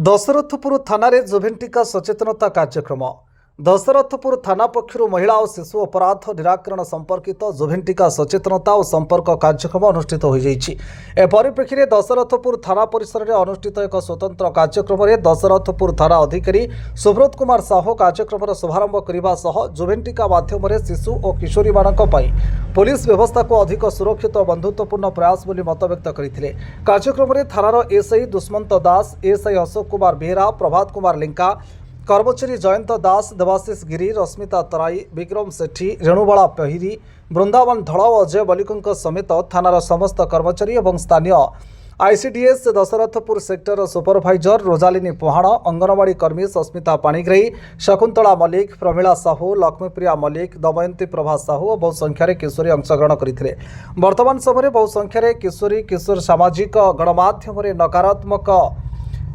दशरथपुर थाना जुभेन्टिका सचेतनता कार्यक्रम दशरथपुर थाना पक्षर महिला और शिशु अपराध निराकरण संपर्कित जुभेन्टिका सचेतनता और संपर्क कार्यक्रम अनुष्ठित हो परिप्रेक्षी में दशरथपुर थाना परिसर में अनुष्ठित एक स्वतंत्र कार्यक्रम में दशरथपुर थाना अधिकारी सुब्रत कुमार साहू कार्यक्रम शुभारंभ करने सह जुभेन्टिका माध्यम शिशु और किशोरी मानक पुलिस व्यवस्था को अधिक सुरक्षित और बंधुत्वपूर्ण प्रयास बोली मतव्यक्त करते। कार्यक्रम में थानार एसआई दुष्मंत दास, एसआई अशोक कुमार बेहरा, प्रभात कुमार लिंका, कर्मचारी जयंत दास, देवाशीष गिरी, रश्मिता तराई, विक्रम सेठी, रेणुबाला पहिरी, बृंदावन धड़ और अजय बलिकों समेत थानार समस्त कर्मचारी और स्थानीय ICDS Dasarathpur sector supervisor Rojalini Pohan, anganwadi कर्मी सस्मिता पाणिग्राही, शकुंतला मल्लिक, प्रमीला साहू, लक्ष्मीप्रिया मल्लिक, दमयंती प्रभा साहू और बहु संख्यार किशोरी अंशग्रहण करते। वर्तमान समय बहु संख्यार किशोरी किशोर सामाजिक गणमाध्यम नकारात्मक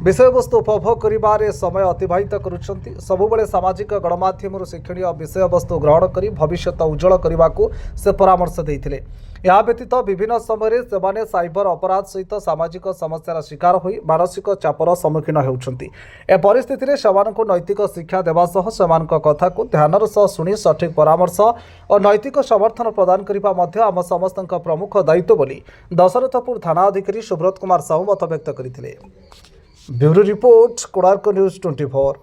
विषयवस्तु उपभोग कर समय अतिबाहित करुछंती। सबुबले सामाजिक गणमाध्यम शिक्षणीय विषयवस्तु ग्रहण कर भविष्य उज्जवल करने को से परामर्श देते। यह व्यतीत विभिन्न समय से साइबर अपराध सहित सामाजिक समस्यार शिकार हो मानसिक चापर सम्मुखीन होती। ए परिस्थिति में से नैतिक शिक्षा देवा सह सेमानक कथा को ध्यानर सह शुणी सठिक परामर्श और नैतिक समर्थन प्रदान करने आम समस्त प्रमुख दायित्व बोली दशरथपुर थाना अधिकारी सुब्रत कुमार साहू मत व्यक्त करते। Bureau report Konark news 24।